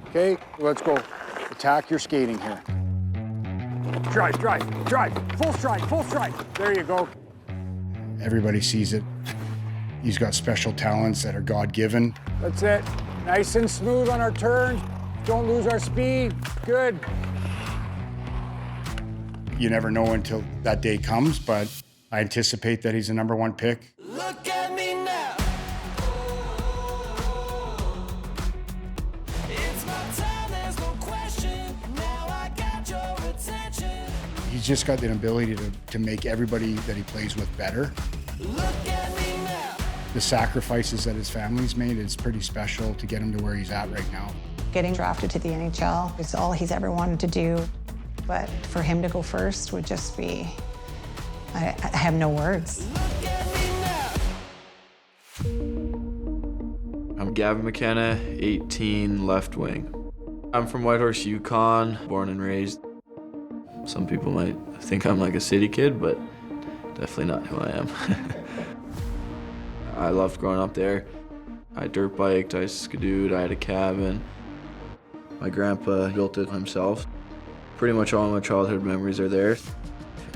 Okay, let's go. Attack your skating here. Drive, drive, drive. Full stride, full stride. There you go. Everybody sees it. He's got special talents that are God-given. That's it. Nice and smooth on our turns. Don't lose our speed. Good. You never know until that day comes, but I anticipate that he's the #1 pick. Look at me now. It's my time, there's no question. Now I got your attention. He's just got the ability to make everybody that he plays with better. Look at me now. The sacrifices that his family's made is pretty special to get him to where he's at right now. Getting drafted to the NHL is all he's ever wanted to do. But for him to go first would just be, I have no words. Look at me now. I'm Gavin McKenna, 18, left wing. I'm from Whitehorse, Yukon, born and raised. Some people might think I'm like a city kid, but definitely not who I am. I loved growing up there. I dirt biked, I skidooed, I had a cabin. My grandpa built it himself. Pretty much all my childhood memories are there.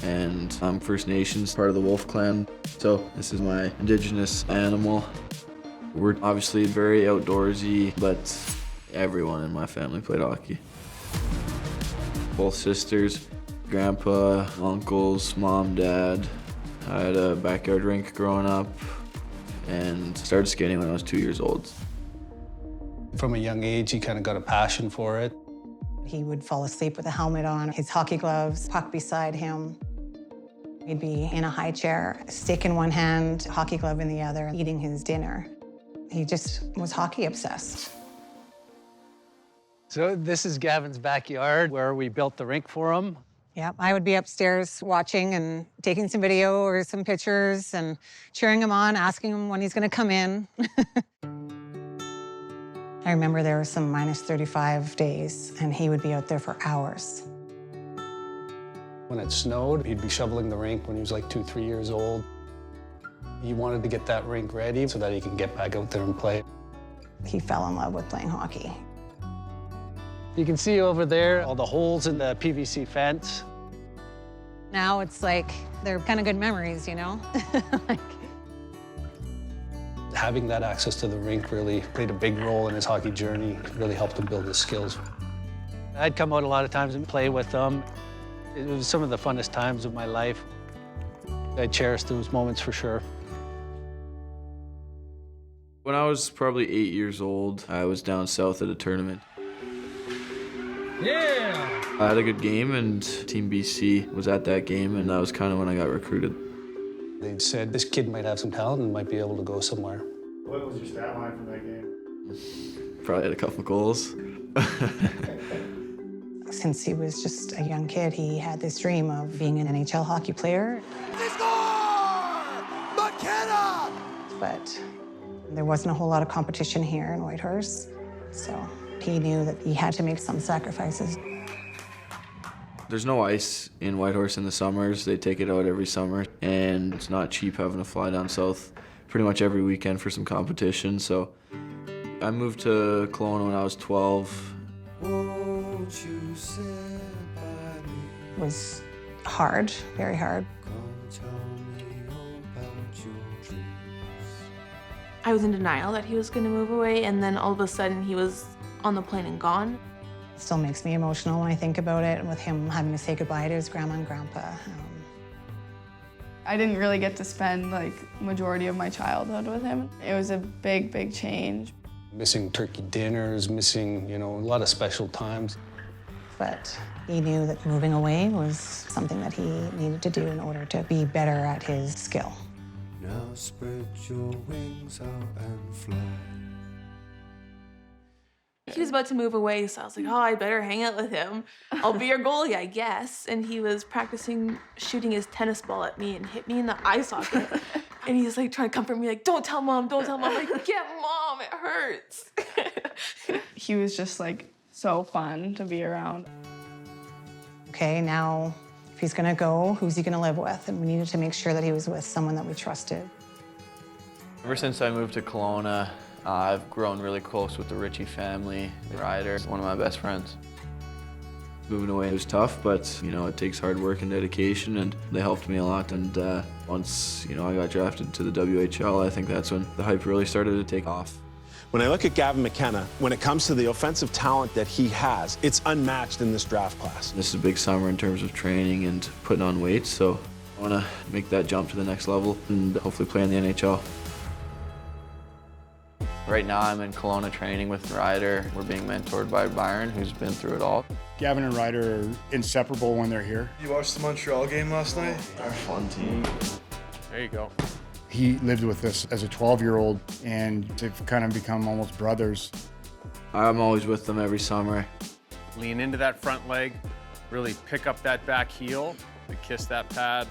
And I'm First Nations, part of the Wolf Clan. So this is my indigenous animal. We're obviously very outdoorsy, but everyone in my family played hockey. Both sisters, grandpa, uncles, mom, dad. I had a backyard rink growing up and started skating when I was 2 years old. From a young age, he kind of got a passion for it. He would fall asleep with a helmet on, his hockey gloves, puck beside him. He'd be in a high chair, stick in one hand, hockey glove in the other, eating his dinner. He just was hockey obsessed. So this is Gavin's backyard where we built the rink for him. Yeah, I would be upstairs watching and taking some video or some pictures and cheering him on, asking him when he's gonna come in. I remember there were some -35 days, and he would be out there for hours. When it snowed, he'd be shoveling the rink when he was like 2, 3 years old. He wanted to get that rink ready so that he can get back out there and play. He fell in love with playing hockey. You can see over there all the holes in the PVC fence. Now it's like they're kind of good memories, you know? Having that access to the rink really played a big role in his hockey journey, really helped him build his skills. I'd come out a lot of times and play with them. It was some of the funnest times of my life. I cherish those moments for sure. When I was probably 8 years old, I was down south at a tournament. Yeah! I had a good game, and Team BC was at that game, and that was kind of when I got recruited. They said, this kid might have some talent and might be able to go somewhere. What was your stat line from that game? Probably had a couple goals. Since he was just a young kid, he had this dream of being an NHL hockey player. They score! McKenna! But there wasn't a whole lot of competition here in Whitehorse, so he knew that he had to make some sacrifices. There's no ice in Whitehorse in the summers. They take it out every summer, and it's not cheap having to fly down south pretty much every weekend for some competition. So I moved to Kelowna when I was 12. Won't you sit by me? It was hard, very hard. Come tell me about your dreams. I was in denial that he was going to move away, and then all of a sudden he was on the plane and gone. It still makes me emotional when I think about it, and with him having to say goodbye to his grandma and grandpa. I didn't really get to spend like majority of my childhood with him. It was a big, big change. Missing turkey dinners, missing, a lot of special times. But he knew that moving away was something that he needed to do in order to be better at his skill. Now spread your wings out and fly. He was about to move away, so I was like, oh, I better hang out with him. I'll be your goalie, I guess. And he was practicing shooting his tennis ball at me and hit me in the eye socket. And he's like trying to comfort me, like, don't tell mom, don't tell mom. I'm like, get mom, it hurts. He was just like so fun to be around. Okay, now if he's gonna go, who's he gonna live with? And we needed to make sure that he was with someone that we trusted. Ever since I moved to Kelowna, I've grown really close with the Ritchie family. Ryder is one of my best friends. Moving away was tough, but you know, it takes hard work and dedication, and they helped me a lot. And once I got drafted to the WHL, I think that's when the hype really started to take off. When I look at Gavin McKenna, when it comes to the offensive talent that he has, it's unmatched in this draft class. This is a big summer in terms of training and putting on weight, so I want to make that jump to the next level and hopefully play in the NHL. Right now I'm in Kelowna training with Ryder. We're being mentored by Byron, who's been through it all. Gavin and Ryder are inseparable when they're here. You watched the Montreal game last night? Our fun team. There you go. He lived with us as a 12-year-old, and they've kind of become almost brothers. I'm always with them every summer. Lean into that front leg, really pick up that back heel, and kiss that pad.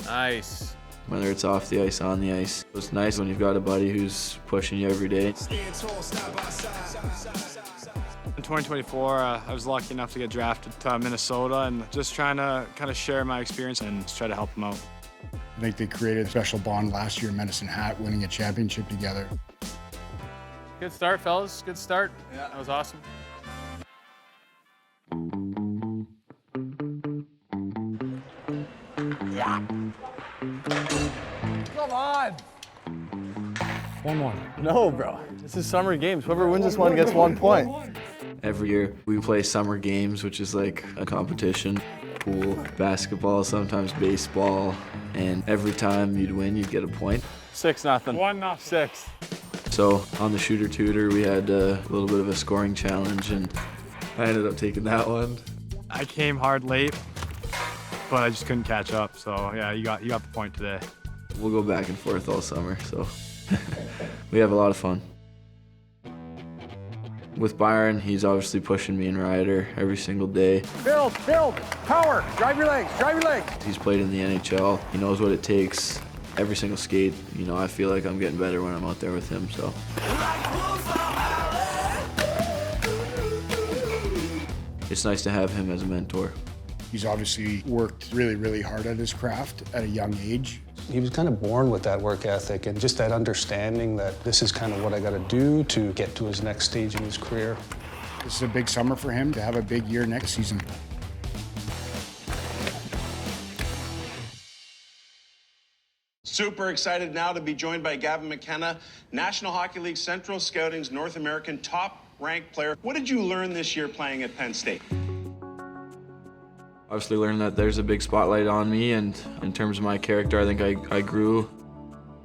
Nice. Whether it's off the ice, on the ice. It's nice when you've got a buddy who's pushing you every day. In 2024, I was lucky enough to get drafted to Minnesota, and just trying to kind of share my experience and just try to help them out. I think they created a special bond last year in Medicine Hat, winning a championship together. Good start, fellas. Good start. Yeah, that was awesome. Come on! 1-1. No, bro. This is summer games. Whoever wins this one gets 1 point. Every year we play summer games, which is like a competition. Pool, basketball, sometimes baseball, and every time you'd win, you'd get a point. 6-0. 1-0. 6. So on the shooter tutor, we had a little bit of a scoring challenge, and I ended up taking that one. I came hard late, but I just couldn't catch up. So yeah, you got the point today. We'll go back and forth all summer, so we have a lot of fun. With Byron, he's obviously pushing me and Ryder every single day. Build, power, drive your legs, He's played in the NHL. He knows what it takes. Every single skate, I feel like I'm getting better when I'm out there with him, so. It's nice to have him as a mentor. He's obviously worked really, really hard at his craft at a young age. He was kind of born with that work ethic and just that understanding that this is kind of what I got to do to get to his next stage in his career. This is a big summer for him to have a big year next season. Super excited now to be joined by Gavin McKenna, National Hockey League Central Scouting's North American top-ranked player. What did you learn this year playing at Penn State? Obviously learned that there's a big spotlight on me, and in terms of my character, I think I grew.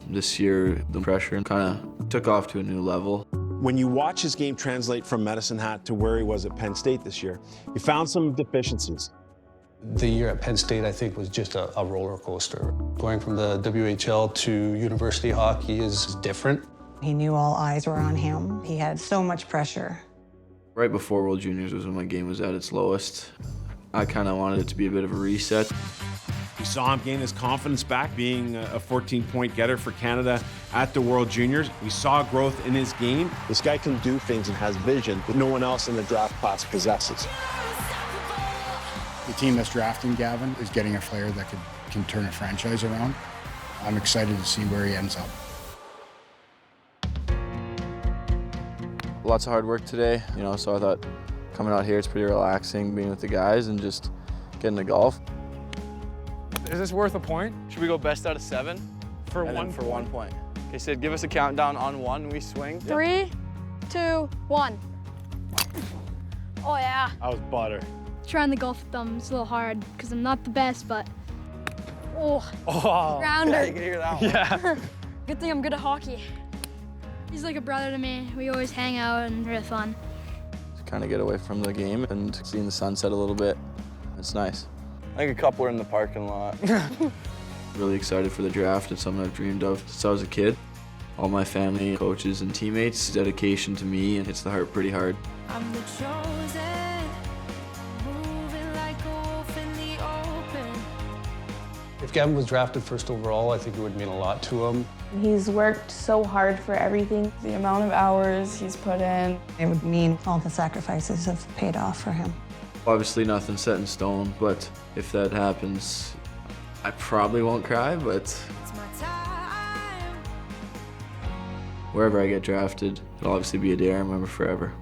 This year, the pressure kind of took off to a new level. When you watch his game translate from Medicine Hat to where he was at Penn State this year, you found some deficiencies. The year at Penn State, I think, was just a roller coaster. Going from the WHL to university hockey is different. He knew all eyes were on him. He had so much pressure. Right before World Juniors was when my game was at its lowest. I kind of wanted it to be a bit of a reset. We saw him gain his confidence back, being a 14-point getter for Canada at the World Juniors. We saw growth in his game. This guy can do things and has vision that no one else in the draft class possesses. The team that's drafting Gavin is getting a player that can turn a franchise around. I'm excited to see where he ends up. Lots of hard work today, so I thought coming out here, it's pretty relaxing being with the guys and just getting to golf. Is this worth a point? Should we go best out of 7? For And one then for point? 1 point. Okay, Sid, give us a countdown on 1. We swing. 3, 2, 1. Oh yeah. I was butter. Trying to golf with them is a little hard because I'm not the best, but oh, Oh, grounder. yeah, you can hear that one. Yeah. Good thing I'm good at hockey. He's like a brother to me. We always hang out and really fun. Just kind of get away from the game and seeing the sunset a little bit. It's nice. I think a couple are in the parking lot. Really excited for the draft. It's something I've dreamed of since I was a kid. All my family, coaches, and teammates' dedication to me, and hits the heart pretty hard. I'm the chosen, moving like a wolf in the open. If Gavin was drafted first overall, I think it would mean a lot to him. He's worked so hard for everything. The amount of hours he's put in. It would mean all the sacrifices have paid off for him. Obviously nothing's set in stone, but if that happens, I probably won't cry, but It's my time. wherever I get drafted, it'll obviously be a day I remember forever.